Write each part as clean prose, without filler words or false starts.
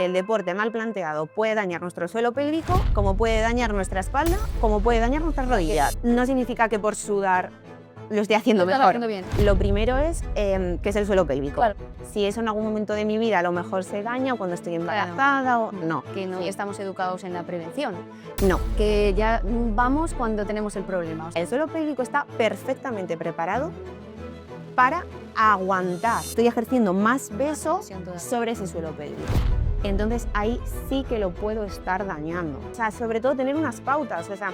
el deporte mal planteado puede dañar nuestro suelo pélvico, como puede dañar nuestra espalda, como puede dañar nuestras rodillas. No significa que por sudar lo estoy haciendo mejor. Lo primero es que es el suelo pélvico. Claro. Si eso en algún momento de mi vida a lo mejor se daña o cuando estoy embarazada o no. Que no estamos educados en la prevención, No. que ya vamos cuando tenemos el problema. El suelo pélvico está perfectamente preparado para aguantar. Estoy ejerciendo más peso sobre ese suelo pélvico. Entonces ahí sí que lo puedo estar dañando. O sea, sobre todo tener unas pautas. O sea,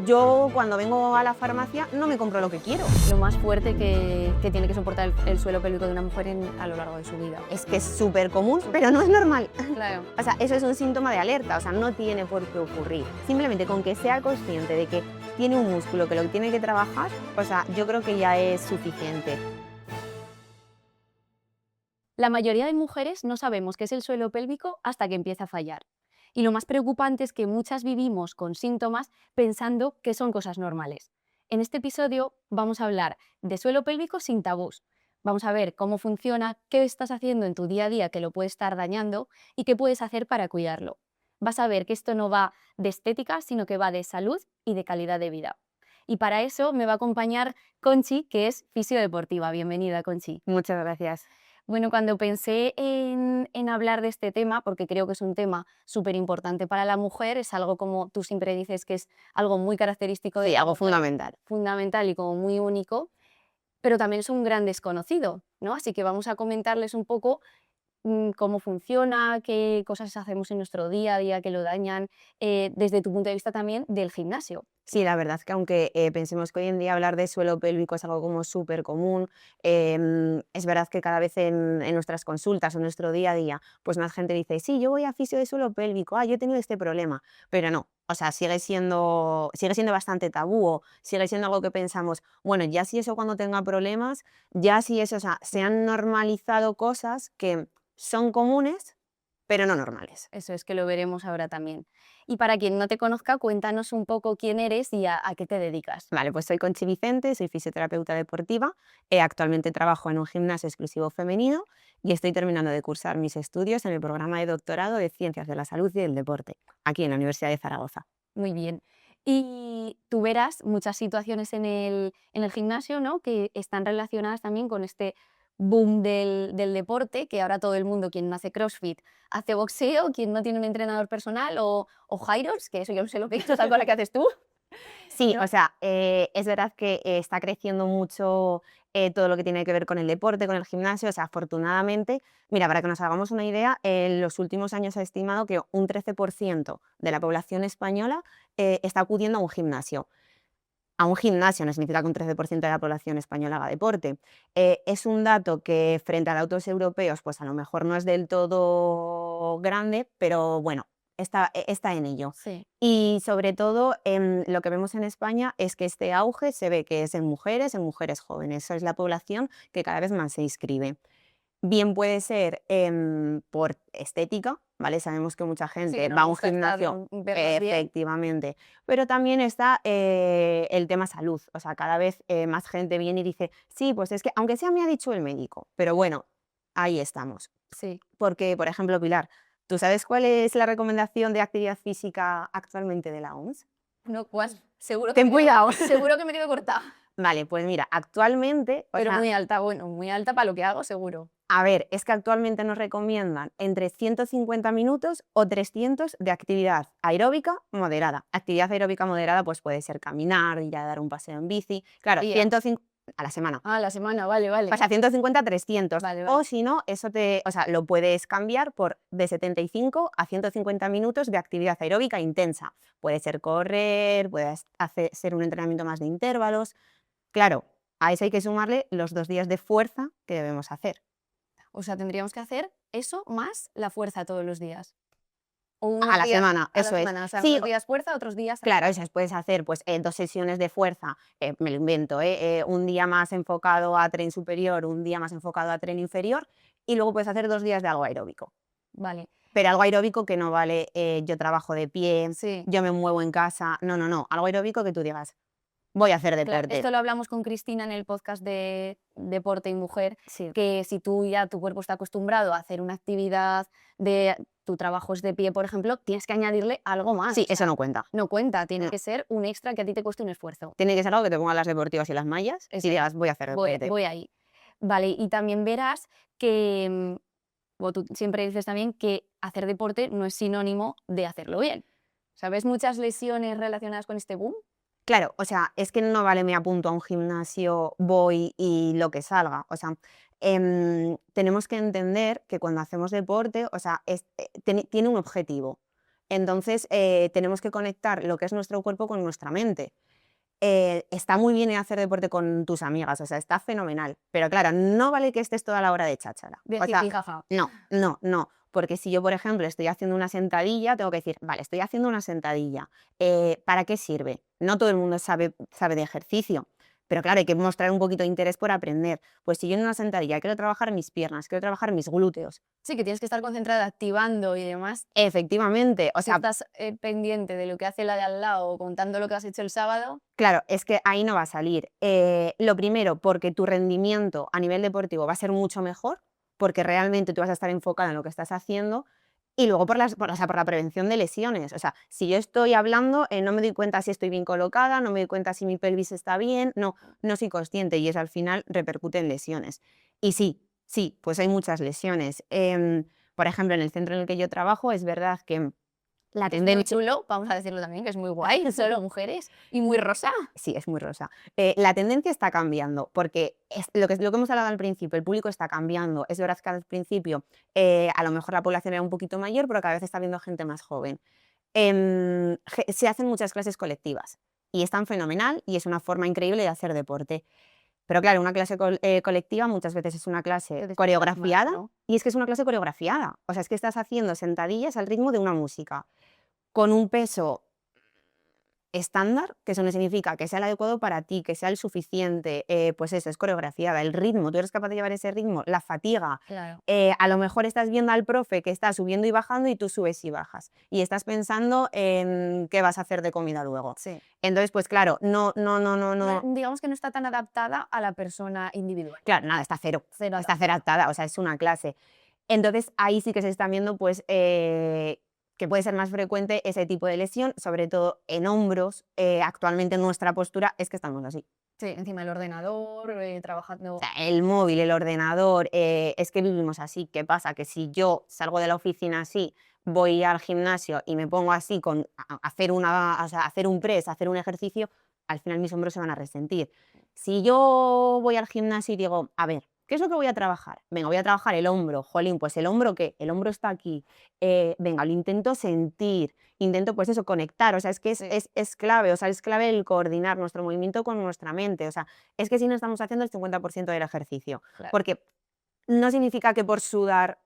yo cuando vengo a la farmacia no me compro lo que quiero. Lo más fuerte que tiene que soportar el suelo pélvico de una mujer a lo largo de su vida. Es que es súper común, pero no es normal. Claro. O sea, eso es un síntoma de alerta, o sea, no tiene por qué ocurrir. Simplemente con que sea consciente de que tiene un músculo que lo tiene que trabajar, o sea, yo creo que ya es suficiente. La mayoría de mujeres no sabemos qué es el suelo pélvico hasta que empieza a fallar. Y lo más preocupante es que muchas vivimos con síntomas pensando que son cosas normales. En este episodio vamos a hablar de suelo pélvico sin tabús. Vamos a ver cómo funciona, qué estás haciendo en tu día a día que lo puede estar dañando y qué puedes hacer para cuidarlo. Vas a ver que esto no va de estética, sino que va de salud y de calidad de vida. Y para eso me va a acompañar Conchi, que es fisiodeportiva. Bienvenida, Conchi. Muchas gracias. Bueno, cuando pensé en hablar de este tema, porque creo que es un tema súper importante para la mujer, es algo como tú siempre dices que es algo muy característico de Sí, la algo mujer, fundamental. fundamental y como muy único, pero también es un gran desconocido, ¿no? Así que vamos a comentarles un poco cómo funciona, qué cosas hacemos en nuestro día a día que lo dañan, desde tu punto de vista también del gimnasio. Sí, la verdad es que aunque pensemos que hoy en día hablar de suelo pélvico es algo como súper común, es verdad que cada vez en nuestras consultas o en nuestro día a día, pues más gente dice, sí, yo voy a fisio de suelo pélvico, yo he tenido este problema, pero no, o sea, sigue siendo bastante tabú, o sigue siendo algo que pensamos, bueno, ya si eso cuando tenga problemas, ya si eso, o sea, se han normalizado cosas que son comunes, pero no normales. Eso es que lo veremos ahora también. Y para quien no te conozca, cuéntanos un poco quién eres y a qué te dedicas. Vale, pues soy Conchi Vicente, soy fisioterapeuta deportiva, actualmente trabajo en un gimnasio exclusivo femenino y estoy terminando de cursar mis estudios en el programa de doctorado de Ciencias de la Salud y del Deporte, aquí en la Universidad de Zaragoza. Muy bien. Y tú verás muchas situaciones en el gimnasio, ¿no?, que están relacionadas también con este boom del deporte, que ahora todo el mundo, quien no hace CrossFit, hace boxeo, quien no tiene un entrenador personal o Hyrox, que eso yo no sé lo que es, es algo la que haces tú. Sí, ¿No? o sea, es verdad que está creciendo mucho todo lo que tiene que ver con el deporte, con el gimnasio, o sea, afortunadamente, mira, para que nos hagamos una idea, en los últimos años se ha estimado que un 13% de la población española está acudiendo a un gimnasio. A un gimnasio no significa que un 13% de la población española haga deporte. Es un dato que frente a datos europeos, pues a lo mejor no es del todo grande, pero bueno, está en ello. Sí. Y sobre todo, lo que vemos en España es que este auge se ve que es en mujeres jóvenes. Esa es la población que cada vez más se inscribe. Bien puede ser por estética, ¿vale? Sabemos que mucha gente va a un gimnasio, efectivamente, pero también está el tema salud, o sea, cada vez más gente viene y dice, sí, pues es que, aunque sea me ha dicho el médico, pero bueno, ahí estamos. Sí. Porque, por ejemplo, Pilar, ¿tú sabes cuál es la recomendación de actividad física actualmente de la OMS? No, pues seguro Ten cuidado. seguro que me quedo cortada. Vale, pues mira, actualmente, o Pero sea, muy alta, bueno, muy alta para lo que hago, seguro. a ver, es que actualmente nos recomiendan entre 150 minutos o 300 de actividad aeróbica moderada. Actividad aeróbica moderada pues puede ser caminar, ir a dar un paseo en bici. Claro, Día. 150 a la semana. Ah, la semana, vale, vale. O sea, 150 300. Vale, O vale. si no, o sea, lo puedes cambiar por de 75 a 150 minutos de actividad aeróbica intensa. Puede ser correr, ser un entrenamiento más de intervalos. Claro, a eso hay que sumarle los 2 días de fuerza que debemos hacer. O sea, tendríamos que hacer eso más la fuerza todos los días. O A la semana, a la eso es. semana, o sea, Sí, unos días fuerza, otros días. claro, esas puedes hacer pues 2 sesiones de fuerza, me lo invento, un día más enfocado a tren superior, un día más enfocado a tren inferior, y luego puedes hacer 2 días de algo aeróbico. Vale. Pero algo aeróbico que no vale, yo trabajo de pie, Sí. yo me muevo en casa, no, algo aeróbico que tú digas, voy a hacer Claro, deporte. esto lo hablamos con Cristina en el podcast de Deporte y Mujer, Sí. que si tú ya tu cuerpo está acostumbrado a hacer una actividad de tu trabajo es de pie, por ejemplo, tienes que añadirle algo más. Sí, o eso sea, no cuenta. no cuenta, tiene No. que ser un extra que a ti te cueste un esfuerzo. Tiene que ser algo que te ponga las deportivas y las mallas Eso y es. digas, voy a hacer deporte. Voy ahí. Vale, y también verás que, o tú siempre dices también que hacer deporte no es sinónimo de hacerlo bien. ¿Sabes muchas lesiones relacionadas con este boom? Claro, o sea, es que no vale me apunto a un gimnasio, voy y lo que salga. O sea, tenemos que entender que cuando hacemos deporte, o sea, tiene un objetivo. Entonces, tenemos que conectar lo que es nuestro cuerpo con nuestra mente. Está muy bien hacer deporte con tus amigas, o sea, está fenomenal. Pero claro, no vale que estés toda la hora de cháchara. De O sea, jiji, jaja. no. Porque si yo, por ejemplo, estoy haciendo una sentadilla, tengo que decir, vale, estoy haciendo una sentadilla. ¿Para qué sirve? No todo el mundo sabe de ejercicio. Pero claro, hay que mostrar un poquito de interés por aprender. Pues si yo en una sentadilla quiero trabajar mis piernas, quiero trabajar mis glúteos. Sí, que tienes que estar concentrada, activando y demás. Efectivamente, o Si sea, estás pendiente de lo que hace la de al lado o contando lo que has hecho el sábado, claro, es que ahí no va a salir. Lo primero, porque tu rendimiento a nivel deportivo va a ser mucho mejor, porque realmente tú vas a estar enfocado en lo que estás haciendo. Y luego o sea, por la prevención de lesiones. O sea, si yo estoy hablando, no me doy cuenta si estoy bien colocada, no me doy cuenta si mi pelvis está bien, no soy consciente y eso al final repercute en lesiones. Y sí, pues hay muchas lesiones. Por ejemplo, en el centro en el que yo trabajo es verdad que la es muy tendencia... chulo, vamos a decirlo también, que es muy guay, solo mujeres y muy rosa. Sí, es muy rosa. La tendencia está cambiando, porque lo que hemos hablado al principio, el público está cambiando. Es verdad que al principio a lo mejor la población era un poquito mayor, pero cada vez está viendo gente más joven. Se hacen muchas clases colectivas y están fenomenal y es una forma increíble de hacer deporte. Pero claro, una clase colectiva muchas veces es una clase coreografiada, ¿no? y es que es una clase coreografiada. O sea, es que estás haciendo sentadillas al ritmo de una música, con un peso estándar, que eso no significa que sea el adecuado para ti, que sea el suficiente, pues eso, es coreografiada, el ritmo, tú eres capaz de llevar ese ritmo, la fatiga. Claro. A lo mejor estás viendo al profe que está subiendo y bajando y tú subes y bajas, y estás pensando en qué vas a hacer de comida luego. Sí. Entonces, pues claro, no. Digamos que no está tan adaptada a la persona individual. Claro, nada, está cero. Cero Está cero adaptada, o sea, es una clase. Entonces, ahí sí que se están viendo, pues, que puede ser más frecuente ese tipo de lesión, sobre todo en hombros. Actualmente nuestra postura es que estamos así. Sí, encima del ordenador, trabajando. O sea, el móvil, el ordenador, es que vivimos así. ¿Qué pasa? Que si yo salgo de la oficina así, voy al gimnasio y me pongo así a hacer o sea, hacer un press, hacer un ejercicio, al final mis hombros se van a resentir. Si yo voy al gimnasio y digo, a ver, ¿qué es lo que voy a trabajar? Venga, voy a trabajar el hombro. Jolín, pues ¿el hombro qué? El hombro está aquí. Venga, lo intento sentir, intento pues eso, conectar. O sea, es que Sí. es clave, o sea, es clave el coordinar nuestro movimiento con nuestra mente. O sea, es que si no estamos haciendo el 50% del ejercicio. Claro. Porque no significa que por sudar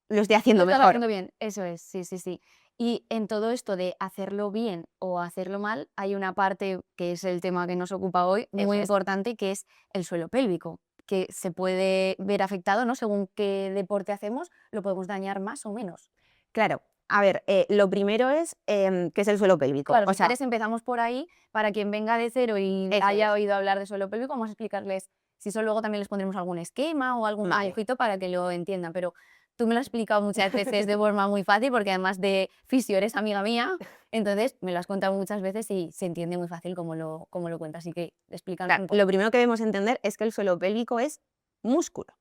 lo esté haciendo Lo estás mejor. haciendo bien, eso es, sí. Y en todo esto de hacerlo bien o hacerlo mal, hay una parte que es el tema que nos ocupa hoy, muy Eso es. importante, que es el suelo pélvico, que se puede ver afectado, ¿no? Según qué deporte hacemos, lo podemos dañar más o menos. Claro, a ver, lo primero es qué es el suelo pélvico. Claro, O si sea, quieres empezamos por ahí, para quien venga de cero y eso haya es. oído hablar de suelo pélvico, vamos a explicarles, si eso luego también les pondremos algún esquema o algún Vale. dibujito para que lo entiendan, pero tú me lo has explicado muchas veces de forma muy fácil, porque además de fisio eres amiga mía, entonces me lo has contado muchas veces y se entiende muy fácil cómo lo cuentas, así que explícanos Claro, un poco. lo primero que debemos entender es que el suelo pélvico es músculo.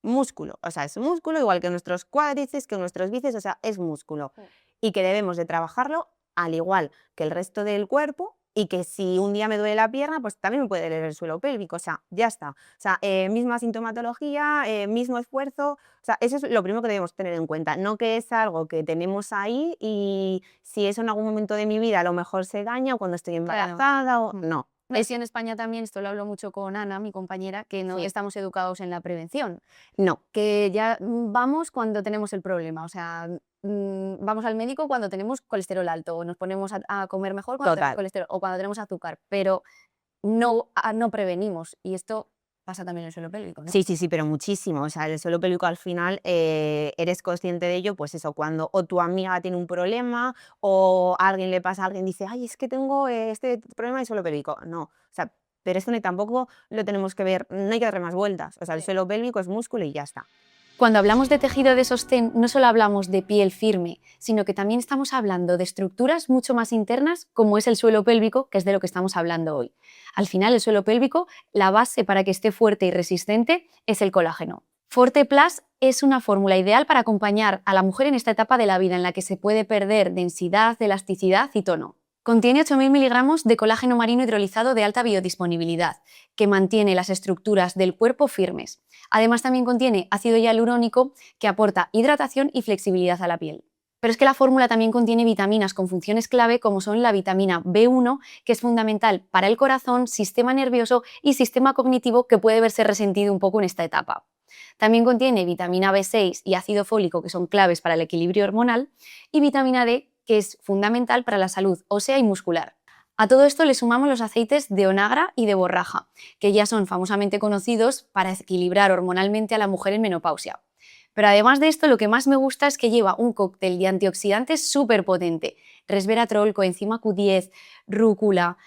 Músculo, o sea, es músculo igual que nuestros cuádriceps, que nuestros bíceps, o sea, es músculo. Y que debemos de trabajarlo al igual que el resto del cuerpo, y que si un día me duele la pierna, pues también me puede doler el suelo pélvico, o sea, ya está. O sea, misma sintomatología, mismo esfuerzo, o sea, eso es lo primero que debemos tener en cuenta, no que es algo que tenemos ahí y si eso en algún momento de mi vida a lo mejor se daña o cuando estoy embarazada o no. Sí, en España también, esto lo hablo mucho con Ana, mi compañera, que no Sí. estamos educados en la prevención, No, que ya vamos cuando tenemos el problema, o sea, vamos al médico cuando tenemos colesterol alto, o nos ponemos a comer mejor cuando tenemos total. colesterol, o cuando tenemos azúcar, pero no prevenimos. Y esto Pasa también el suelo pélvico, ¿no? Sí, sí, sí, pero muchísimo. O sea, el suelo pélvico al final eres consciente de ello, pues eso, cuando o tu amiga tiene un problema o a alguien le pasa, alguien dice, ay, es que tengo este problema de suelo pélvico. No, o sea, pero esto tampoco lo tenemos que ver, no hay que darle más vueltas. O sea, el Sí. suelo pélvico es músculo y ya está. Cuando hablamos de tejido de sostén, no solo hablamos de piel firme, sino que también estamos hablando de estructuras mucho más internas, como es el suelo pélvico, que es de lo que estamos hablando hoy. Al final, el suelo pélvico, la base para que esté fuerte y resistente es el colágeno. Forte Plus es una fórmula ideal para acompañar a la mujer en esta etapa de la vida en la que se puede perder densidad, elasticidad y tono. Contiene 8.000 miligramos de colágeno marino hidrolizado de alta biodisponibilidad, que mantiene las estructuras del cuerpo firmes. Además, también contiene ácido hialurónico, que aporta hidratación y flexibilidad a la piel. Pero es que la fórmula también contiene vitaminas con funciones clave, como son la vitamina B1, que es fundamental para el corazón, sistema nervioso y sistema cognitivo, que puede verse resentido un poco en esta etapa. También contiene vitamina B6 y ácido fólico, que son claves para el equilibrio hormonal, y vitamina D, que es fundamental para la salud ósea y muscular. A todo esto le sumamos los aceites de onagra y de borraja, que ya son famosamente conocidos para equilibrar hormonalmente a la mujer en menopausia. Pero además de esto, lo que más me gusta es que lleva un cóctel de antioxidantes súper potente: resveratrol, coenzima Q10, rúcula,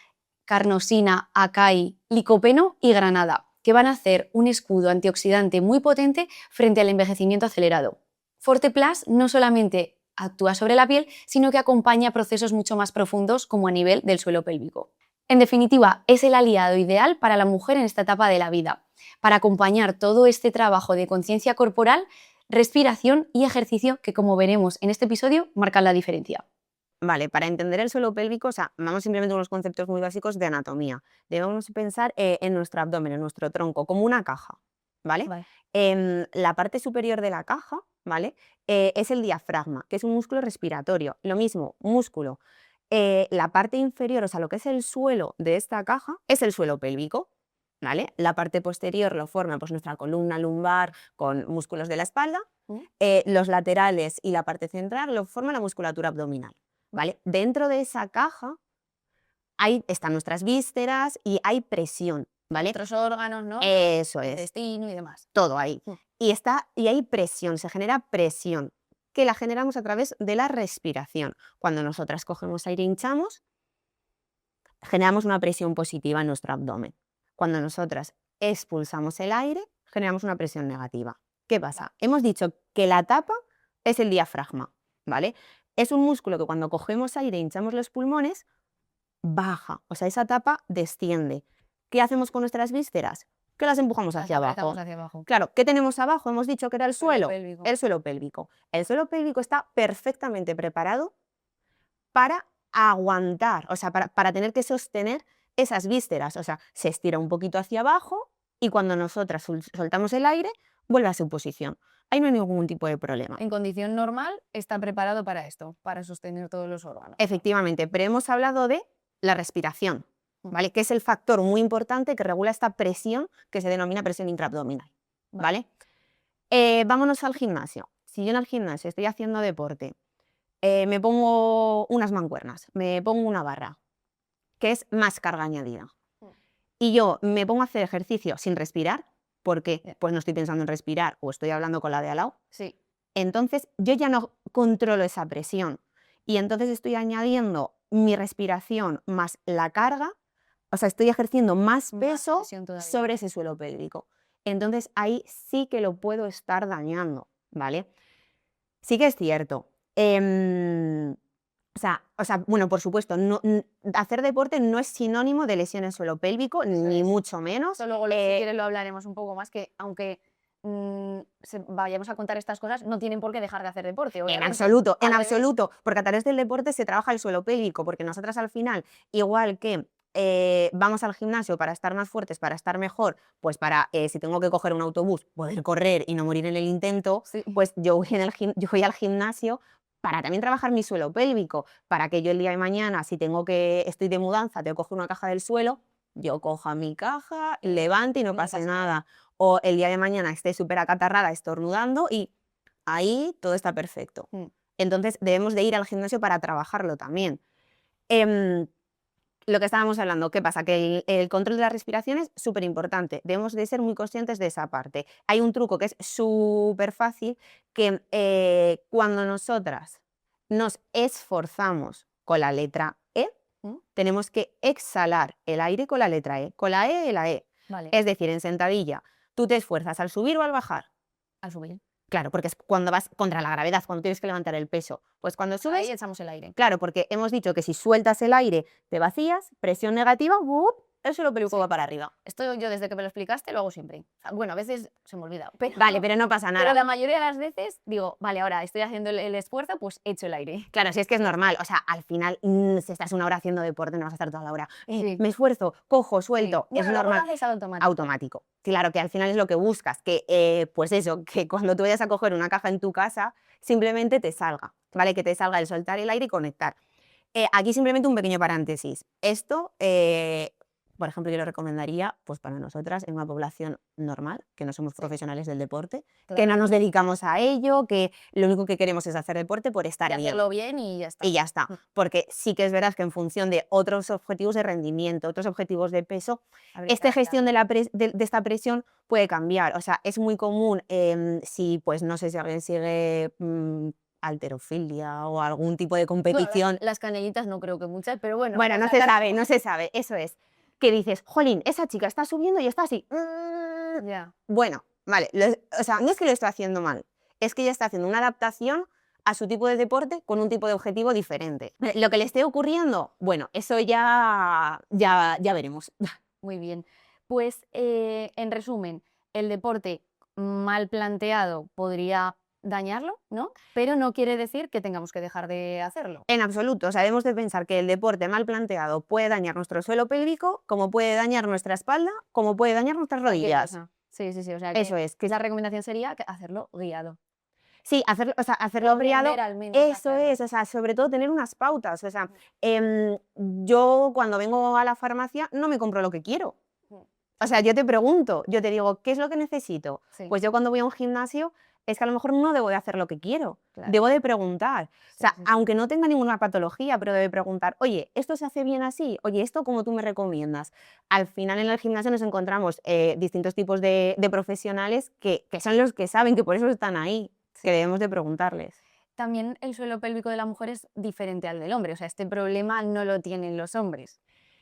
carnosina, acai, licopeno y granada, que van a hacer un escudo antioxidante muy potente frente al envejecimiento acelerado. Forte Plus no solamente actúa sobre la piel, sino que acompaña procesos mucho más profundos, como a nivel del suelo pélvico. En definitiva, es el aliado ideal para la mujer en esta etapa de la vida, para acompañar todo este trabajo de conciencia corporal, respiración y ejercicio que, como veremos en este episodio, marcan la diferencia. Vale, para entender el suelo pélvico, o sea, vamos simplemente a unos conceptos muy básicos de anatomía. Debemos pensar en nuestro abdomen, en nuestro tronco, como una caja, ¿vale? Vale. La parte superior de la caja, ¿vale? Es el diafragma, que es un músculo respiratorio. Lo mismo, músculo. La parte inferior, o sea, lo que es el suelo de esta caja, es el suelo pélvico, ¿vale? La parte posterior lo forma pues nuestra columna lumbar con músculos de la espalda. Los laterales y la parte central lo forma la musculatura abdominal. ¿Vale? Dentro de esa caja están nuestras vísceras y hay presión, ¿vale? Otros órganos, ¿no? Eso es, Intestino y demás. todo ahí. Y hay presión, se genera presión, que la generamos a través de la respiración. Cuando nosotras cogemos aire e hinchamos, generamos una presión positiva en nuestro abdomen. Cuando nosotras expulsamos el aire, generamos una presión negativa. ¿Qué pasa? Hemos dicho que la tapa es el diafragma, ¿vale? Es un músculo que cuando cogemos aire e hinchamos los pulmones, baja, o sea, esa tapa desciende. ¿Qué hacemos con nuestras vísceras? Que las empujamos hacia abajo. Claro, ¿qué tenemos abajo? Hemos dicho que era el suelo, pélvico. el suelo pélvico. El suelo pélvico está perfectamente preparado para aguantar, o sea, para tener que sostener esas vísceras. O sea, se estira un poquito hacia abajo y cuando nosotras soltamos el aire, vuelve a su posición. Ahí no hay ningún tipo de problema. En condición normal está preparado para esto, para sostener todos los órganos. Efectivamente, pero hemos hablado de la respiración, ¿vale? Que es el factor muy importante que regula esta presión que se denomina presión intraabdominal, ¿vale? Vámonos al gimnasio. Si yo en el gimnasio estoy haciendo deporte, me pongo unas mancuernas, me pongo una barra, que es más carga añadida, y yo me pongo a hacer ejercicio sin respirar, porque pues no estoy pensando en respirar o estoy hablando con la de al lado, Sí. entonces yo ya no controlo esa presión y entonces estoy añadiendo mi respiración más la carga, o sea, estoy ejerciendo más peso presión todavía. sobre ese suelo pélvico. Entonces ahí sí que lo puedo estar dañando, ¿vale? Sí que es cierto. O sea, bueno, por supuesto, hacer deporte no es sinónimo de lesión en suelo pélvico, ni mucho menos. Eso luego, si quieres, lo hablaremos un poco más, que aunque vayamos a contar estas cosas, no tienen por qué dejar de hacer deporte. En obviamente. absoluto, en Al revés. absoluto, porque a través del deporte se trabaja el suelo pélvico, porque nosotras al final, igual que vamos al gimnasio para estar más fuertes, para estar mejor, pues para, si tengo que coger un autobús, poder correr y no morir en el intento, Sí. pues yo voy al gimnasio para también trabajar mi suelo pélvico, para que yo el día de mañana, si estoy de mudanza, tengo que coger una caja del suelo, yo coja mi caja, levante y no pase nada. O el día de mañana esté súper acatarrada, estornudando y ahí todo está perfecto. Entonces debemos de ir al gimnasio para trabajarlo también. lo que estábamos hablando, ¿qué pasa? Que el control de la respiración es súper importante. Debemos de ser muy conscientes de esa parte. Hay un truco que es súper fácil, que cuando nosotras nos esforzamos con la letra E, ¿Mm? tenemos que exhalar el aire con la letra E, con la E y la E. Vale, Es decir, en sentadilla, tú te esfuerzas al subir o al bajar. al subir. Claro, porque es cuando vas contra la gravedad, cuando tienes que levantar el peso. Pues cuando Ahí subes, echamos el aire. claro, porque hemos dicho que si sueltas el aire, te vacías, presión negativa, ¡bup!, el suelo pélvico Sí. va para arriba. Esto yo desde que me lo explicaste lo hago siempre. O sea, bueno, a veces se me olvida, pero, Vale, pero no pasa pero nada. la mayoría de las veces digo, vale, ahora estoy haciendo el esfuerzo, pues echo el aire. Claro, si es que es normal, o sea, al final, si estás una hora haciendo deporte, no vas a estar toda la hora. Sí. Me esfuerzo, cojo, Sí. suelto, es Bueno, luego lo normal. haces automático. Automático. Claro, que al final es lo que buscas, que pues eso, que cuando tú vayas a coger una caja en tu casa, simplemente te salga, ¿vale? Que te salga el soltar el aire y conectar. Aquí simplemente un pequeño paréntesis. Esto, por ejemplo, yo lo recomendaría pues para nosotras en una población normal, que no somos Sí. profesionales del deporte, que Claro. no nos dedicamos a ello, que lo único que queremos es hacer deporte por estar Y bien. hacerlo bien y ya está. Y ya está. Porque sí que es verdad que en función de otros objetivos de rendimiento, otros objetivos de peso, Habría que esta gestión de, adaptarlo. de esta presión puede cambiar. O sea, es muy común si, pues no sé si alguien sigue halterofilia o algún tipo de Bueno, competición. las canellitas no creo que muchas, pero bueno. Bueno, no por se si sabe, no se sabe, eso es. Que dices, jolín, esa chica está subiendo y está así. acaso. Ya. Bueno, vale, o sea, no es que lo esté haciendo mal, es que ella está haciendo una adaptación a su tipo de deporte con un tipo de objetivo diferente. Lo que le esté ocurriendo, bueno, eso ya veremos. Muy bien. Pues en resumen, el deporte mal planteado podría dañarlo, ¿no? Pero no quiere decir que tengamos que dejar de hacerlo. En absoluto, o sea, debemos de pensar que el deporte mal planteado puede dañar nuestro suelo pélvico, como puede dañar nuestra espalda, como puede dañar nuestras Cualquier rodillas. cosa. Sí, sí, sí. O sea Eso es, que la recomendación sería hacerlo guiado. sí, hacerlo, o sea, hacerlo Aprender briado, al menos a eso hacerlo. es, o sea, sobre todo tener unas pautas. O sea, yo cuando vengo a la farmacia no me compro lo que quiero. Mm. O sea, yo te pregunto, yo te digo, ¿qué es lo que necesito? Sí, Pues yo cuando voy a un gimnasio es que a lo mejor no debo de hacer lo que quiero, claro. debo de preguntar. O Sí, sea, sí, sí. aunque no tenga ninguna patología, pero debe preguntar, oye, ¿esto se hace bien así? Oye, ¿esto cómo tú me recomiendas? Al final en el gimnasio nos encontramos distintos tipos de profesionales que son los que saben, que por eso están ahí, Sí. que debemos de preguntarles. También el suelo pélvico de la mujer es diferente al del hombre. O sea, este problema no lo tienen los hombres.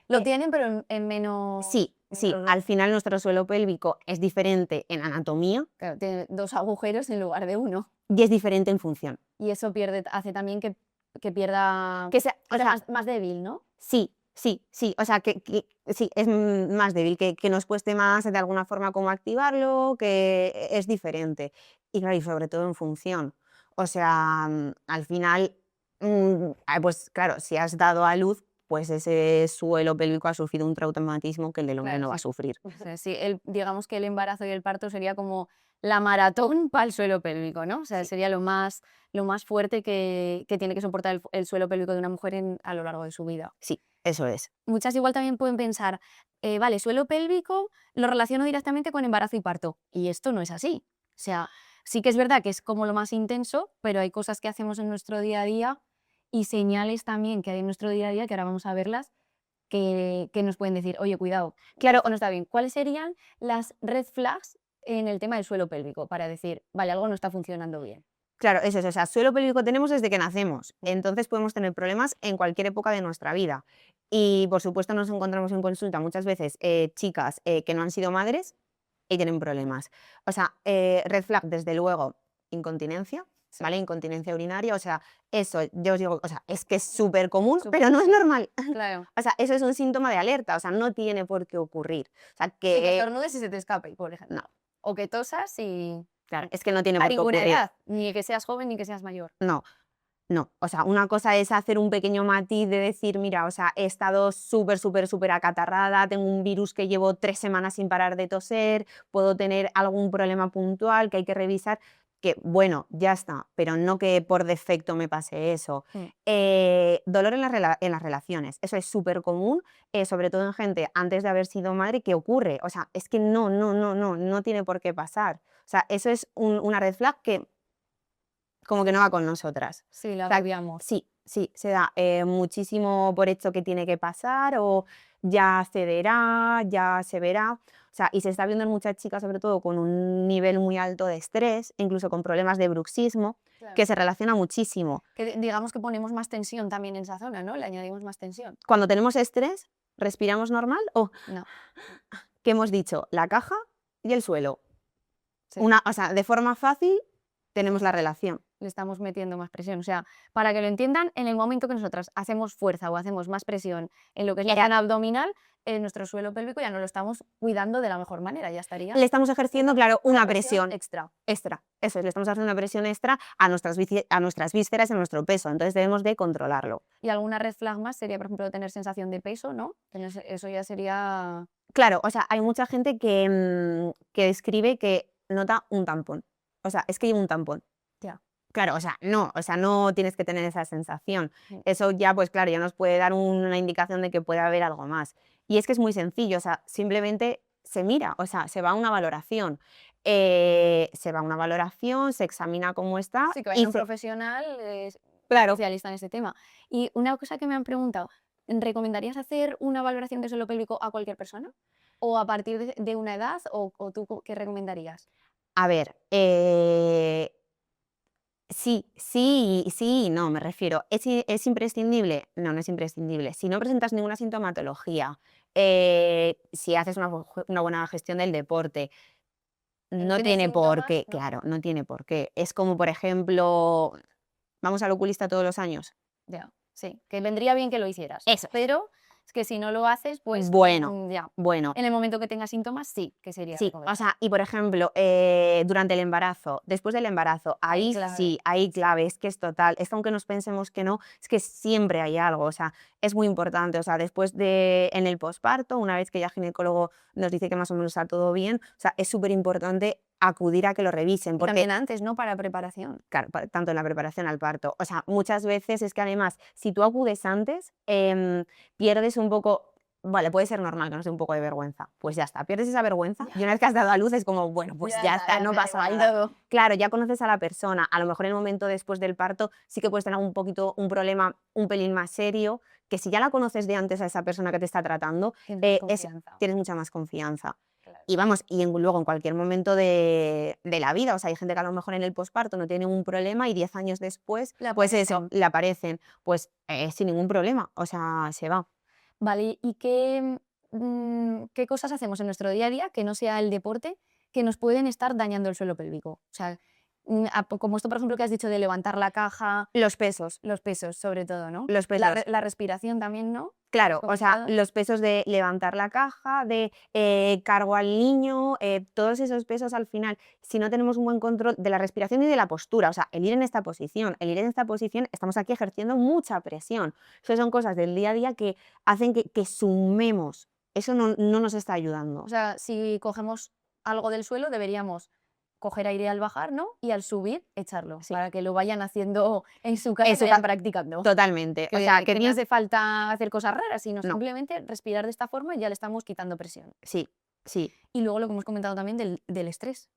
Lo Eh, tienen, pero en menos. Sí, sí, al final nuestro suelo pélvico es diferente en anatomía Claro, tiene 2 agujeros en lugar de 1. y es diferente en función. Y eso hace también que pierda. Que sea, o sea, sea, más débil, ¿no? sí, sí, sí, o sea, que sí, es más débil, que nos cueste más de alguna forma como activarlo, que es diferente. Y claro, y sobre todo en función. O sea, al final, pues claro, si has dado a luz, pues ese suelo pélvico ha sufrido un traumatismo que el del hombre Claro, no va a sí. sufrir. O sea, sí, digamos que el embarazo y el parto sería como la maratón para el suelo pélvico, ¿no? O sea, Sí. sería lo más fuerte que tiene que soportar el suelo pélvico de una mujer a lo largo de su vida. Sí, eso es. Muchas igual también pueden pensar, vale, suelo pélvico lo relaciono directamente con embarazo y parto. Y esto no es así. O sea, sí que es verdad que es como lo más intenso, pero hay cosas que hacemos en nuestro día a día y señales también que hay en nuestro día a día, que ahora vamos a verlas, que nos pueden decir, oye, cuidado, Claro, esto no está bien. ¿Cuáles serían las red flags en el tema del suelo pélvico para decir, vale, algo no está funcionando bien? claro, eso es, o sea, suelo pélvico tenemos desde que nacemos, entonces podemos tener problemas en cualquier época de nuestra vida. Y por supuesto nos encontramos en consulta muchas veces chicas que no han sido madres y tienen problemas. O sea, red flag, desde luego, incontinencia, Sí. ¿vale? Incontinencia urinaria, o sea, eso, yo os digo, o sea, es que es súper común, Súper pero no es normal. Claro. O sea, eso es un síntoma de alerta, o sea, no tiene por qué ocurrir. O sea, Sí, que que estornudes y se te escape, por ejemplo. no, O que tosas y claro, es que no tiene a por qué ninguna ocurrir. edad, ni que seas joven ni que seas mayor. No. No, o sea, una cosa es hacer un pequeño matiz de decir, mira, o sea, he estado súper, súper, súper acatarrada, tengo un virus que llevo 3 semanas sin parar de toser, puedo tener algún problema puntual que hay que revisar, que bueno, ya está, pero no que por defecto me pase eso. Mm. Dolor en las relaciones, eso es súper común, sobre todo en gente antes de haber sido madre, que ocurre, o sea, es que no tiene por qué pasar. O sea, eso es una red flag que como que no va con nosotras. Sí, la O sea, obviamos. sí, Sí, se da muchísimo por hecho que tiene que pasar o ya cederá, ya se verá. O sea, y se está viendo en muchas chicas, sobre todo con un nivel muy alto de estrés, incluso con problemas de bruxismo, Claro. que se relaciona muchísimo. Que digamos que ponemos más tensión también en esa zona, ¿no? Le añadimos más tensión. Cuando tenemos estrés, ¿respiramos normal o No, qué hemos dicho? La caja y el suelo. sí. O sea, de forma fácil tenemos la relación. Le estamos metiendo más presión. O sea, para que lo entiendan, en el momento que nosotras hacemos fuerza o hacemos más presión en lo que es la zona abdominal, nuestro suelo pélvico ya no lo estamos cuidando de la mejor manera, ya estaría Le estamos ejerciendo, claro, una presión presión extra. extra. Eso es, le estamos haciendo una presión extra a nuestras vísceras y a nuestro peso. Entonces debemos de controlarlo. Y alguna red flag más sería, por ejemplo, tener sensación de peso, ¿no? Eso ya sería... Claro, o sea, hay mucha gente que describe que nota un tampón. O sea, es que llevo un tampón. Ya. Claro, o sea, no tienes que tener esa sensación. Sí. Eso ya, pues claro, ya nos puede dar una indicación de que puede haber algo más. Y es que es muy sencillo, o sea, simplemente se mira, o sea, se va a una valoración. Se examina cómo está Sí, que vaya y un profesional claro, especialista en este tema. Y una cosa que me han preguntado, ¿recomendarías hacer una valoración de suelo pélvico a cualquier persona? ¿O a partir de una edad? ¿O tú qué recomendarías? a ver, sí y no, me refiero. ¿Es imprescindible? No, no es imprescindible. Si no presentas ninguna sintomatología, si haces una buena gestión del deporte, Si no no tienes tiene por síntomas, qué, no. claro, no tiene por qué. Es como, por ejemplo, vamos al oculista todos los años. Ya, sí, que vendría bien que lo hicieras. Eso es. Pero es que si no lo haces, pues Bueno, ya. bueno. En el momento que tengas síntomas, sí, que sería Sí, o recomendable. sea, y por ejemplo, durante el embarazo, después del embarazo, Ahí ahí clave. sí, ahí clave, es que es total, es que aunque nos pensemos que no, es que siempre hay algo, o sea, es muy importante, o sea, en el posparto, una vez que ya el ginecólogo nos dice que más o menos está todo bien, o sea, es súper importante acudir a que lo revisen, Y porque también antes, ¿no? Para preparación. claro, tanto en la preparación al parto. O sea, muchas veces es que además, si tú acudes antes, pierdes un poco, vale, puede ser normal que nos dé un poco de vergüenza. Pues ya está, pierdes esa vergüenza y una vez que has dado a luz es como, bueno, pues ya está, no me da pasa igual nada. todo. Claro, ya conoces a la persona. A lo mejor en el momento después del parto sí que puedes tener un problema un pelín más serio, que si ya la conoces de antes a esa persona que te está tratando, Tienes más es, confianza. tienes mucha más confianza. Claro. Y vamos, luego en cualquier momento de la vida, o sea, hay gente que a lo mejor en el posparto no tiene ningún problema y 10 años después, Le pues eso, aparecen. le aparecen, pues sin ningún problema, o sea, se va. Vale, ¿y qué cosas hacemos en nuestro día a día que no sea el deporte que nos pueden estar dañando el suelo pélvico? O sea, como esto, por ejemplo, que has dicho de levantar la caja, Los pesos, los pesos sobre todo, ¿no? los pesos. La respiración también, ¿no? Claro, o sea, Complicado. los pesos de levantar la caja, de cargo al niño, todos esos pesos al final, si no tenemos un buen control de la respiración y de la postura, o sea, el ir en esta posición, estamos aquí ejerciendo mucha presión. Esas son cosas del día a día que hacen que sumemos. Eso no nos está ayudando. O sea, si cogemos algo del suelo, deberíamos coger aire al bajar, ¿no? Y al subir, echarlo, Sí. para que lo vayan haciendo en su casa y Eso vayan practicando. totalmente. O sea, Que no hace falta hacer cosas raras, sino no, simplemente respirar de esta forma y ya le estamos quitando presión. sí, sí. Y luego lo que hemos comentado también del estrés.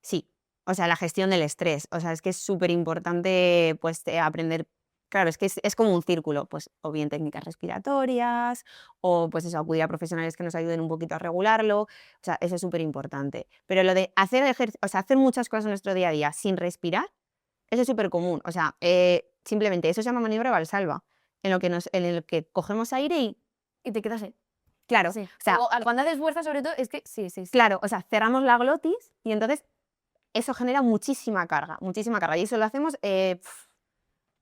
Sí, o sea, la gestión del estrés, o sea, es que es súper importante, pues, aprender, claro, es que es como un círculo, pues, o bien técnicas respiratorias, o pues eso, acudir a profesionales que nos ayuden un poquito a regularlo, o sea, eso es súper importante. Pero lo de o sea, hacer muchas cosas en nuestro día a día sin respirar, eso es súper común, o sea, simplemente eso se llama maniobra Valsalva, en el que cogemos aire y, Y te quedas claro, así. o sea, Cuando haces fuerza, sobre todo, es que sí, sí, sí. claro, o sea, cerramos la glotis y entonces eso genera muchísima carga, muchísima carga. Y eso lo hacemos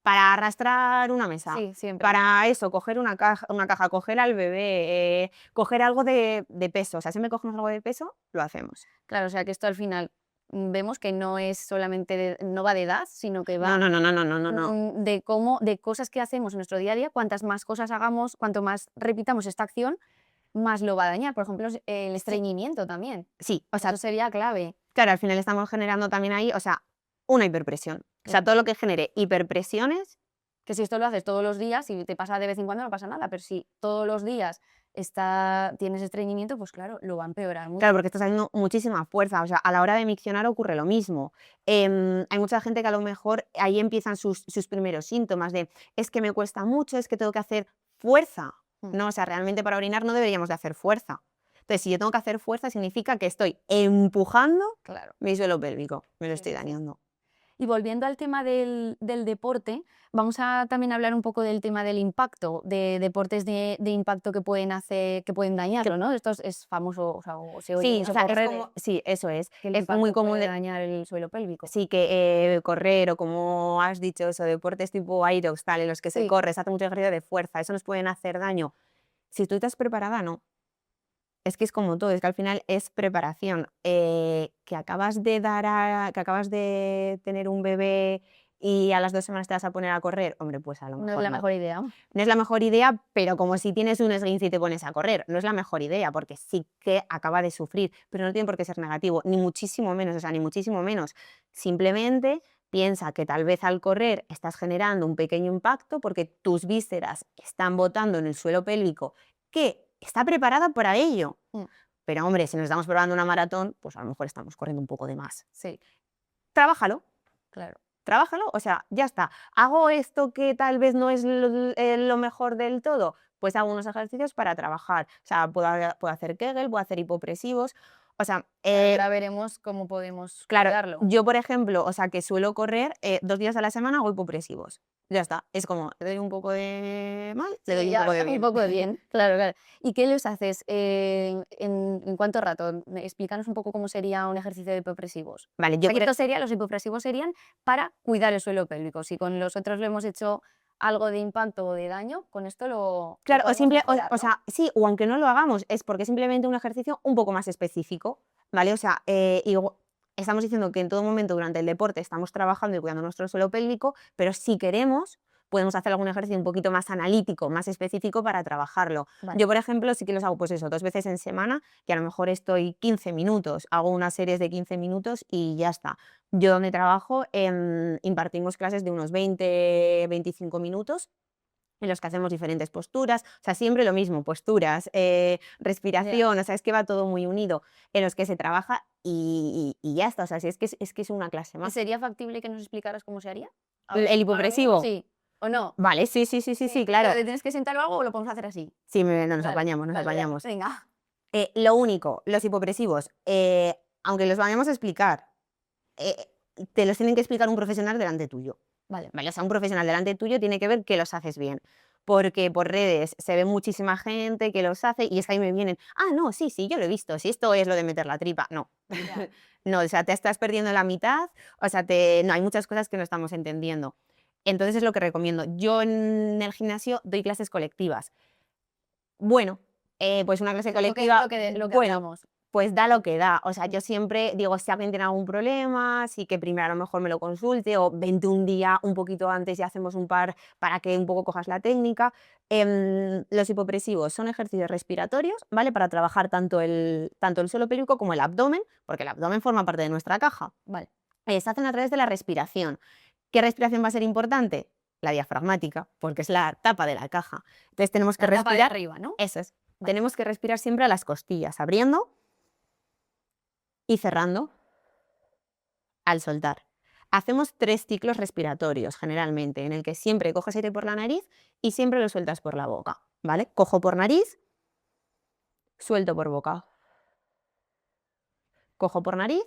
para arrastrar una mesa, Sí, siempre. para eso, coger una caja, coger al bebé, coger algo de peso. O sea, siempre cogemos algo de peso, lo hacemos. Claro, o sea que esto al final vemos que no es solamente no va de edad, sino que No, va no, no, no, no, no, no, no. de cosas que hacemos en nuestro día a día, cuantas más cosas hagamos, cuanto más repitamos esta acción, más lo va a dañar. Por ejemplo, el estreñimiento también. Sí, o sea, Eso sería clave. claro, al final estamos generando también ahí, o sea, una hiperpresión. O sea, todo lo que genere hiperpresiones, Que si esto lo haces todos los días, si te pasa de vez en cuando no pasa nada, pero si todos los días tienes estreñimiento, pues claro, lo va a empeorar mucho. Claro, porque estás haciendo muchísima fuerza, o sea, a la hora de miccionar ocurre lo mismo. Hay mucha gente que a lo mejor ahí empiezan sus primeros síntomas de, es que me cuesta mucho, es que tengo que hacer fuerza. No, o sea, realmente para orinar no deberíamos de hacer fuerza. Entonces, si yo tengo que hacer fuerza, significa que estoy empujando Claro. mi suelo pélvico, me lo Sí, estoy sí, sí. dañando. Y volviendo al tema del deporte, vamos a también hablar un poco del tema del impacto, de deportes de impacto que pueden dañarlo, ¿no? Esto es famoso, o sea, o se oye Sí, o mucho sea, por es redes, como, sí, eso es que el muy impacto común puede dañar el suelo pélvico. sí, que correr o como has dicho, eso, deportes tipo aerox, tal, en los que se Sí, corre, se hace mucho ejercicio de fuerza, eso nos pueden hacer daño. Si tú estás preparada, no. Es que es como todo, es que al final es preparación. Que acabas de tener un bebé y a las 2 semanas te vas a poner a correr, hombre, pues a lo no es mejor la no. mejor idea. No es la mejor idea, pero como si tienes un esguince y te pones a correr, no es la mejor idea, porque sí que acaba de sufrir, pero no tiene por qué ser negativo, ni muchísimo menos, o sea, ni muchísimo menos. Simplemente piensa que tal vez al correr estás generando un pequeño impacto porque tus vísceras están botando en el suelo pélvico que está preparada para ello. Mm, Pero hombre, si nos estamos probando una maratón, pues a lo mejor estamos corriendo un poco de más. sí, Trabájalo. claro. Trabájalo, o sea, ya está. ¿Hago esto que tal vez no es lo mejor del todo? Pues hago unos ejercicios para trabajar. O sea, puedo hacer Kegel, puedo hacer hipopresivos. O sea, Claro, ahora veremos cómo podemos claro, cuidarlo. yo, por ejemplo, o sea, que suelo correr 2 días a la semana, hago hipopresivos. Ya está. Es como, le doy un poco de mal, le doy Sí, un poco ya, de un bien. poco de bien, claro, claro. ¿Y qué les haces en cuánto rato? Explícanos un poco cómo sería un ejercicio de hipopresivos. Vale, O yo sea, que esto sería, los hipopresivos serían para cuidar el suelo pélvico. Si con los otros le hemos hecho algo de impacto o de daño, con esto lo claro, podemos mejorar, o ¿no? sea, sí, o aunque no lo hagamos, es porque es simplemente un ejercicio un poco más específico, ¿vale? O sea, estamos diciendo que en todo momento durante el deporte estamos trabajando y cuidando nuestro suelo pélvico, pero si queremos, podemos hacer algún ejercicio un poquito más analítico, más específico para trabajarlo. Vale, Yo, por ejemplo, sí que los hago, pues eso, 2 veces en semana, que a lo mejor estoy 15 minutos, hago unas series de 15 minutos y ya está. Yo donde trabajo, impartimos clases de unos 20, 25 minutos en los que hacemos diferentes posturas, o sea, siempre lo mismo, posturas, ya. respiración, o sea, es que va todo muy unido, en los que se trabaja y ya está, o sea, si es que es una clase ¿Y más. sería factible que nos explicaras cómo se haría? ¿El Ahora mismo? hipopresivo? Sí. ¿O no? Vale, sí, sí, sí, sí, Sí. sí, ¿Pero claro. te tienes que sentar o algo o lo podemos hacer así? Sí, no, nos Vale, apañamos, nos vale, vale. apañamos. Venga. Lo único, los hipopresivos, aunque los vayamos a explicar, eh, te los tienen que explicar un profesional delante tuyo. Vale. Vale, o sea, un profesional delante tuyo tiene que ver que los haces bien. Porque por redes se ve muchísima gente que los hace y es que ahí me vienen, ah, no, sí, sí, yo lo he visto, si esto es lo de meter la tripa. No, Ya. no, o sea, te estás perdiendo la mitad, o sea, no, hay muchas cosas que no estamos entendiendo. Entonces es lo que recomiendo. Yo en el gimnasio doy clases colectivas. Bueno, pues una clase Lo que, colectiva, lo que, lo que bueno, hablamos. pues da lo que da. O sea, Mm, yo siempre digo, si alguien tiene algún problema, sí que primero a lo mejor me lo consulte o vente un día un poquito antes y hacemos un par para que un poco cojas la técnica. Los hipopresivos son ejercicios respiratorios, ¿vale? Para trabajar tanto el suelo pélvico como el abdomen, porque el abdomen forma parte de nuestra caja. Vale. Se hacen a través de la respiración. ¿Qué respiración va a ser importante? La diafragmática, porque es la tapa de la caja. Entonces tenemos que La tapa de respirar, arriba, ¿no? eso es, Vale. tenemos que respirar siempre a las costillas, abriendo y cerrando al soltar. Hacemos 3 ciclos respiratorios generalmente, en el que siempre coges aire por la nariz y siempre lo sueltas por la boca, ¿vale? Cojo por nariz, suelto por boca. Cojo por nariz,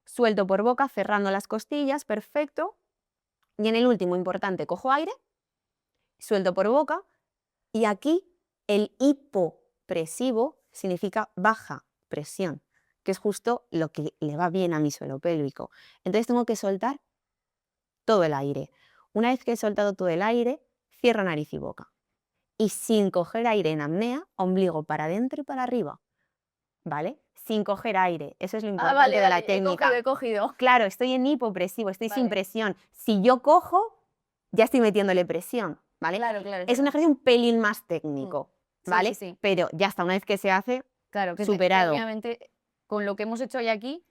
suelto por boca, cerrando las costillas, perfecto. Y en el último, importante, cojo aire, suelto por boca. Y aquí el hipopresivo significa baja presión, que es justo lo que le va bien a mi suelo pélvico. Entonces tengo que soltar todo el aire. Una vez que he soltado todo el aire, cierro nariz y boca. Y sin coger aire en apnea, ombligo para adentro y para arriba, ¿vale? Sin coger aire. Eso es lo Ah, importante vale, de la vale. He cogido, técnica. he cogido. Claro, estoy en hipopresivo, estoy sin Vale. presión. Si yo cojo, ya estoy metiéndole presión, ¿vale? Claro, claro, Es un claro. ejercicio un pelín más Mm, técnico, sí, sí, ¿vale? sí. Pero ya está, una vez que se hace, Claro, que superado. obviamente con lo que hemos hecho hoy aquí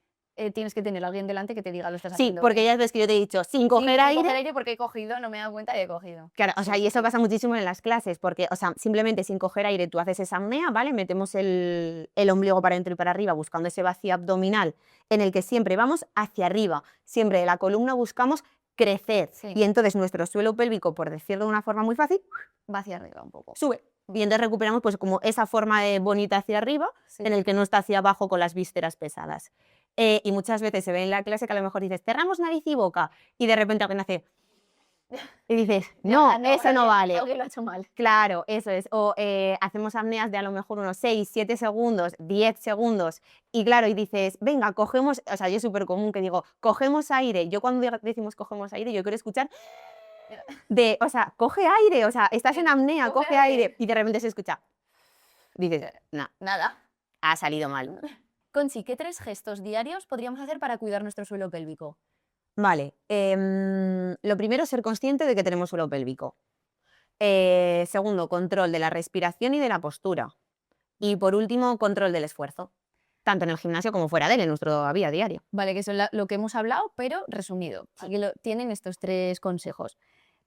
tienes que tener a alguien delante que te diga lo estás Sí, haciendo porque bien. ya ves que yo te he dicho, sin Sí, coger sin aire. coger aire porque he cogido, no me he dado cuenta y he cogido. Claro, o sea, Sí, y eso sí. pasa muchísimo en las clases, porque, o sea, simplemente sin coger aire tú haces esa apnea, ¿vale? Metemos el ombligo para adentro y para arriba, buscando ese vacío abdominal en el que siempre vamos hacia arriba, siempre de la columna buscamos crecer. Sí. Y entonces nuestro suelo pélvico, por decirlo de una forma muy fácil, Va hacia arriba un poco. sube. Y entonces recuperamos pues como esa forma de bonita hacia arriba, Sí. en el que no está hacia abajo con las vísceras pesadas. Y muchas veces se ve en la clase que a lo mejor dices, cerramos nariz y boca, y de repente alguien hace... Y dices, no, eso no vale. Alguien lo ha hecho mal. Claro, eso es. O hacemos apneas de a lo mejor unos 6, 7 segundos, 10 segundos. Y claro, y dices, venga, cogemos, o sea, yo es súper común que digo, cogemos aire. Yo cuando decimos cogemos aire, yo quiero escuchar o sea, coge aire, o sea, estás en apnea, coge aire. Y de repente se escucha. Dices, no, Nada. ha salido mal. Conchi, ¿qué 3 gestos diarios podríamos hacer para cuidar nuestro suelo pélvico? Vale, lo primero es ser consciente de que tenemos suelo pélvico. Segundo, control de la respiración y de la postura. Y por último, control del esfuerzo, tanto en el gimnasio como fuera de él, en nuestro vida diario. Vale, que son lo que hemos hablado, pero resumido. Aquí tienen estos 3 consejos.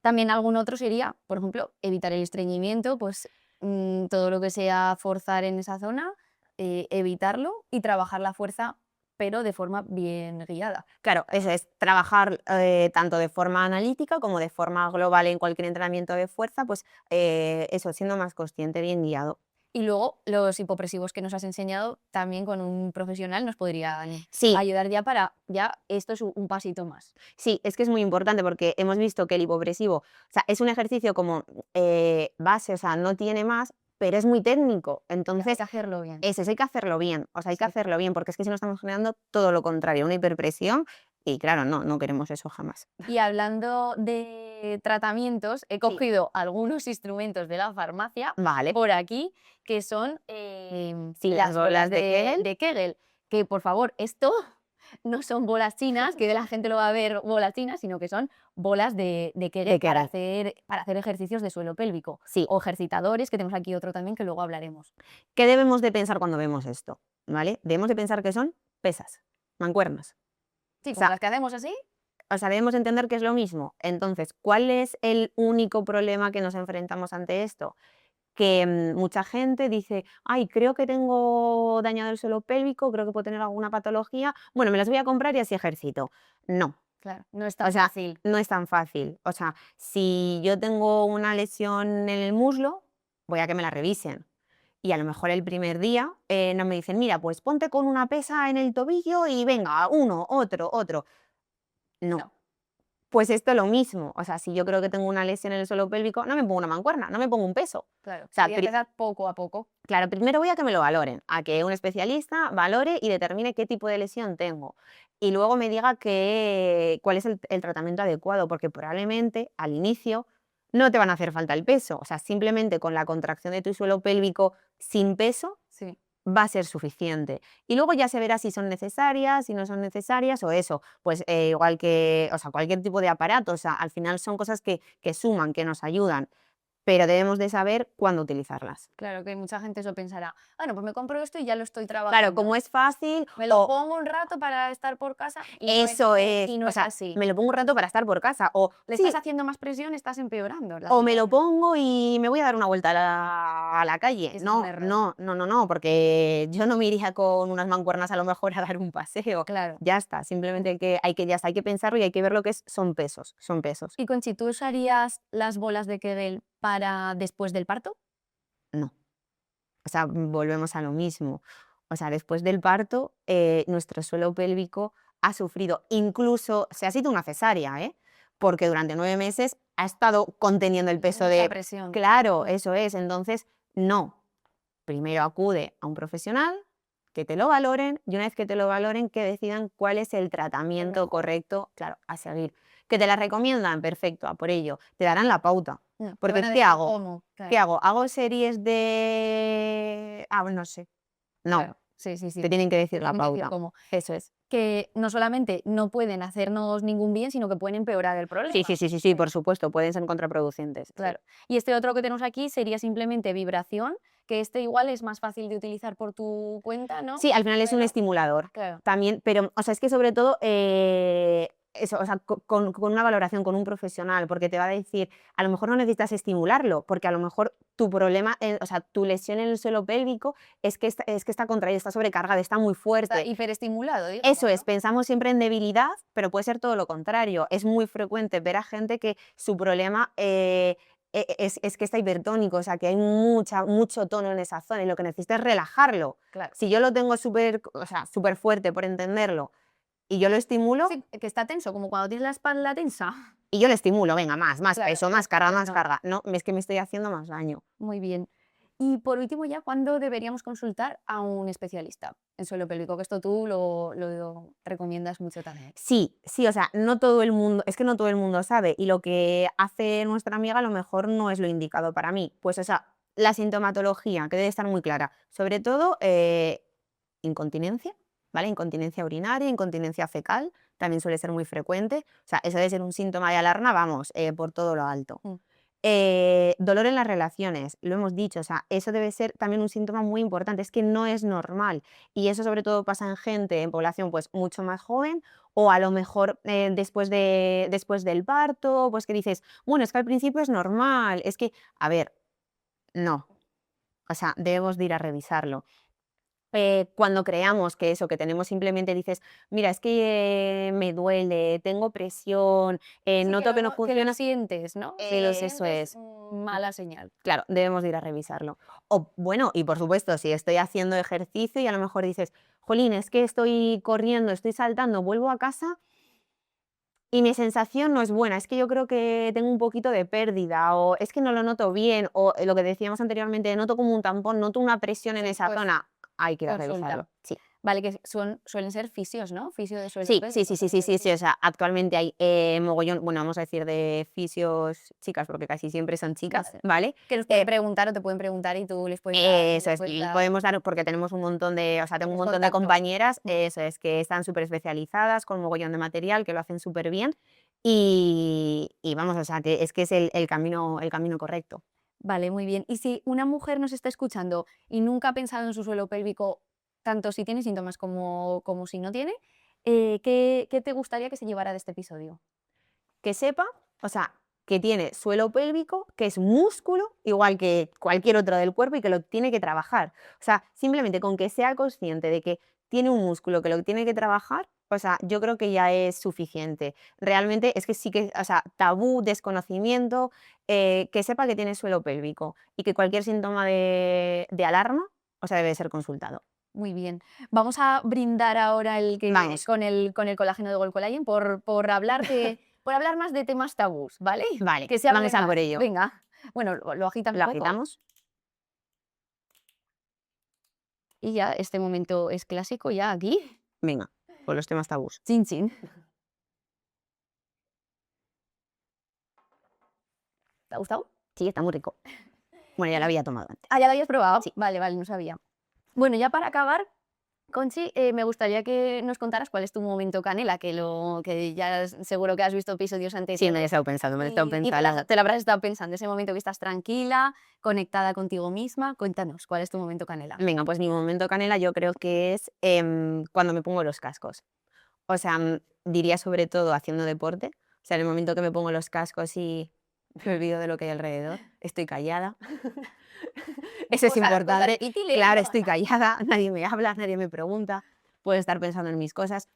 También algún otro sería, por ejemplo, evitar el estreñimiento, pues todo lo que sea forzar en esa zona, evitarlo y trabajar la fuerza, pero de forma bien guiada. Claro, eso es trabajar tanto de forma analítica como de forma global en cualquier entrenamiento de fuerza, pues eso, siendo más consciente, bien guiado. Y luego los hipopresivos que nos has enseñado, también con un profesional nos podrían Sí, ayudar ya esto es un pasito más. sí, es que es muy importante porque hemos visto que el hipopresivo, o sea, es un ejercicio como base, o sea, no tiene más, pero es muy técnico. Hay Entonces, que hacerlo bien. ese hay que hacerlo bien, o sea, hay que Sí. hacerlo bien, porque es que si no estamos generando todo lo contrario, una hiperpresión, y claro, no queremos eso jamás. Y hablando de tratamientos, he cogido algunos instrumentos de la farmacia Vale, por aquí, que son sí, las bolas de Kegel, que por favor, esto no son bolas chinas, que la gente lo va a ver bolas chinas, sino que son bolas de Kegel para hacer ejercicios de suelo pélvico. Sí. O ejercitadores, que tenemos aquí otro también que luego hablaremos. ¿Qué debemos de pensar cuando vemos esto? ¿Vale? Debemos de pensar que son pesas, mancuernas. Sí, O como sea, las que hacemos así. O sea, debemos entender que es lo mismo. Entonces, ¿cuál es el único problema que nos enfrentamos ante esto? Que mucha gente dice, ay, creo que tengo dañado el suelo pélvico, creo que puedo tener alguna patología, bueno, me las voy a comprar y así ejercito. No, Claro, no es tan o sea, fácil. no es tan fácil. O sea, si yo tengo una lesión en el muslo, voy a que me la revisen. Y a lo mejor el primer día no me dicen, mira, pues ponte con una pesa en el tobillo y venga, uno, otro. No. Pues esto es lo mismo. O sea, si yo creo que tengo una lesión en el suelo pélvico, no me pongo una mancuerna, no me pongo un peso. Claro, O sea, sería empezar poco a poco. claro, primero voy a que me lo valoren, a que un especialista valore y determine qué tipo de lesión tengo. Y luego me diga cuál es el tratamiento adecuado, porque probablemente al inicio no te van a hacer falta el peso. O sea, simplemente con la contracción de tu suelo pélvico sin peso Sí. va a ser suficiente. Y luego ya se verá si son necesarias, si no son necesarias o eso, pues igual que, o sea, cualquier tipo de aparato, o sea, al final son cosas que suman, que nos ayudan, pero debemos de saber cuándo utilizarlas. Claro, que mucha gente eso pensará, bueno, pues me compro esto y ya lo estoy Claro, trabajando. como es fácil, Me lo o pongo un rato para estar por casa y eso es, y no o es sea, así. me lo pongo un rato para estar por casa, o Le sí, estás haciendo más presión, estás empeorando la o me lo situación. pongo y me voy a dar una vuelta a la calle. Eso es No, un error. no, porque yo no me iría con unas mancuernas a lo mejor a dar un paseo. Claro. Ya está, simplemente ya está, hay que pensarlo y hay que ver lo que son pesos. Y Conchi, ¿tú usarías las bolas de Kegel para después del parto? No. O sea, volvemos a lo mismo. O sea, después del parto, nuestro suelo pélvico ha sufrido, incluso se ha sido una cesárea, ¿eh? Porque durante 9 meses ha estado conteniendo el peso Mucha de... presión. Claro, eso es. Entonces, no. Primero acude a un profesional, que te lo valoren, y una vez que te lo valoren, que decidan cuál es el tratamiento mejor. correcto, claro, a seguir. Que te la recomiendan, perfecto, a por ello. Te darán la pauta. No, te Porque, van a ¿qué decir hago? cómo, ¿Qué claro, hago? ¿Hago series de...? Ah, no sé. No, claro. Sí. te tienen que decir la Tienen que decir pauta. cómo. Eso es. Que no solamente no pueden hacernos ningún bien, sino que pueden empeorar el problema. Sí, por supuesto, pueden ser contraproducentes. Sí. Claro. Y este otro que tenemos aquí sería simplemente vibración, que este igual es más fácil de utilizar por tu cuenta, ¿no? Sí, al final es un Pero estimulador claro. también, pero, o sea, es que sobre todo, eso, o sea, con una valoración, con un profesional, porque te va a decir, a lo mejor no necesitas estimularlo, porque a lo mejor tu problema, o sea, tu lesión en el suelo pélvico es que está contraída, está sobrecargada, está muy Está fuerte. hiperestimulado, digamos, Eso es, ¿no? pensamos siempre en debilidad, pero puede ser todo lo contrario. Es muy frecuente ver a gente que su problema es que está hipertónico, o sea, que hay mucho tono en esa zona y lo que necesita es relajarlo. Claro. Si yo lo tengo súper, o sea, súper fuerte por entenderlo y yo lo estimulo, Sí, que está tenso, como cuando tienes la espalda tensa. y yo le estimulo, venga, más Claro, peso, más carga, más no, carga. No, es que me estoy haciendo más daño. muy bien. Y por último ya, ¿cuándo deberíamos consultar a un especialista en suelo pélvico? Que esto tú lo recomiendas mucho también. Sí, sí, o sea, no todo el mundo, es que no todo el mundo sabe y lo que hace nuestra amiga a lo mejor no es lo indicado para mí. Pues, o sea, la sintomatología, que debe estar muy clara, sobre todo incontinencia, ¿vale? Incontinencia urinaria, incontinencia fecal, también suele ser muy frecuente. O sea, eso debe ser un síntoma de alarma, vamos, por todo lo alto. Mm. Dolor en las relaciones, lo hemos dicho, o sea, eso debe ser también un síntoma muy importante, es que no es normal y eso sobre todo pasa en gente, en población pues mucho más joven o a lo mejor después del parto, pues que dices, bueno, es que al principio es normal, es que, a ver, no, o sea, debemos de ir a revisarlo. Cuando creamos que eso, que tenemos simplemente dices, mira, es que me duele, tengo presión, Sí, noto que no que lo funciona, sientes, ¿no? Si lo eso sientes, es. mala señal. Claro, debemos de ir a revisarlo. O bueno, y por supuesto, si estoy haciendo ejercicio y a lo mejor dices, jolín, es que estoy corriendo, estoy saltando, vuelvo a casa y mi sensación no es buena, es que yo creo que tengo un poquito de pérdida, o es que no lo noto bien, o lo que decíamos anteriormente, noto como un tampón, noto una presión en Sí, esa pues zona, hay que ir a consulta. revisarlo. Sí. Vale, que suelen ser fisios, ¿no? Fisio de suelo Sí, sí, pélvico, sí, sí, suelen sí, ser sí, sí, o fisios. sea, actualmente hay mogollón, bueno, vamos a decir de fisios chicas, porque casi siempre son chicas, Vale. ¿vale? Que nos pueden preguntar o te pueden preguntar y tú les puedes dar Eso es, y respuesta podemos dar, porque tenemos un montón de, o sea, tengo un tienes montón de contacto. compañeras, Mm. eso es, que están súper especializadas, con mogollón de material, que lo hacen súper bien, y vamos, o sea, que es el camino correcto. Vale, muy bien. Y si una mujer nos está escuchando y nunca ha pensado en su suelo pélvico, tanto si tiene síntomas como si no tiene, ¿qué te gustaría que se llevara de este episodio? Que sepa, o sea, que tiene suelo pélvico, que es músculo, igual que cualquier otro del cuerpo y que lo tiene que trabajar. O sea, simplemente con que sea consciente de que tiene un músculo que lo tiene que trabajar, o sea, yo creo que ya es suficiente. Realmente es que sí que, o sea, tabú, desconocimiento, que sepa que tiene suelo pélvico y que cualquier síntoma de alarma, o sea, debe ser consultado. Muy bien. Vamos a brindar ahora Vamos, con el colágeno de Gold Collagen por hablar por hablar más de temas tabús, ¿vale? vale, Que se hable vamos a más. por ello. Venga. Bueno, lo agitas un Lo poco agitamos, y ya este momento es clásico ya aquí. venga, con los temas tabús. Chin chin. ¿Te ha gustado? Sí, está muy rico. Bueno, ya lo había tomado antes. Ah, ¿ya lo habías probado? Sí. Vale, vale, no sabía. Bueno, ya para acabar, Conchi, me gustaría que nos contaras cuál es tu momento canela, que ya seguro que has visto episodios Sí, me lo he anteriores estado pensando, me lo he estado y pensando. te lo habrás estado pensando, ese momento que estás tranquila, conectada contigo misma. Cuéntanos, ¿cuál es tu momento canela? Venga, pues mi momento canela yo creo que es cuando me pongo los cascos. O sea, diría sobre todo haciendo deporte. O sea, en el momento que me pongo los cascos y me olvido de lo que hay alrededor, estoy callada. Eso es Cosas importante. útiles, Claro, ¿no? estoy callada, nadie me habla, nadie me pregunta, puedo estar pensando en mis cosas.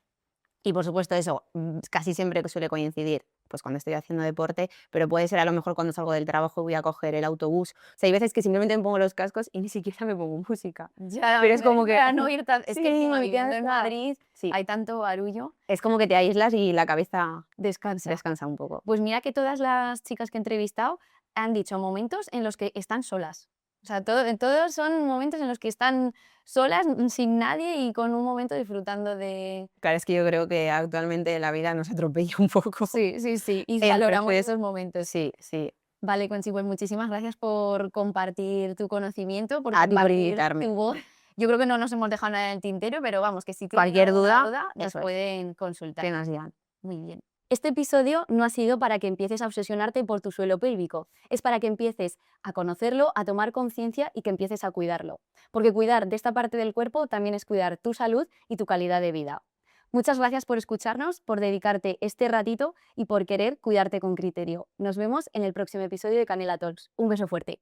Y por supuesto eso, casi siempre suele coincidir, pues cuando estoy haciendo deporte, pero puede ser a lo mejor cuando salgo del trabajo y voy a coger el autobús. O sea, hay veces que simplemente me pongo los cascos y ni siquiera me pongo música. Ya, Pero es como que, para no ir tan... Es que encima sí, ya viviendo en está. Madrid Sí, hay tanto barullo, es como que te aíslas y la cabeza descansa. descansa un poco. Pues mira que todas las chicas que he entrevistado han dicho momentos en los que están solas. O sea, todos son momentos en los que están solas, sin nadie y con un momento disfrutando de... Claro, es que yo creo que actualmente la vida nos atropella un poco. Sí, sí, sí, y valoramos Entonces, esos momentos. sí, sí. Vale, Conchi, pues muchísimas gracias por compartir tu conocimiento, por A ti por compartir invitarme. tu voz. Yo creo que no nos hemos dejado nada en el tintero, pero vamos, que si tienen Cualquier alguna duda, duda nos eso es, pueden consultar. que nos digan. Muy bien. Este episodio no ha sido para que empieces a obsesionarte por tu suelo pélvico, es para que empieces a conocerlo, a tomar conciencia y que empieces a cuidarlo. Porque cuidar de esta parte del cuerpo también es cuidar tu salud y tu calidad de vida. Muchas gracias por escucharnos, por dedicarte este ratito y por querer cuidarte con criterio. Nos vemos en el próximo episodio de Canela Talks. Un beso fuerte.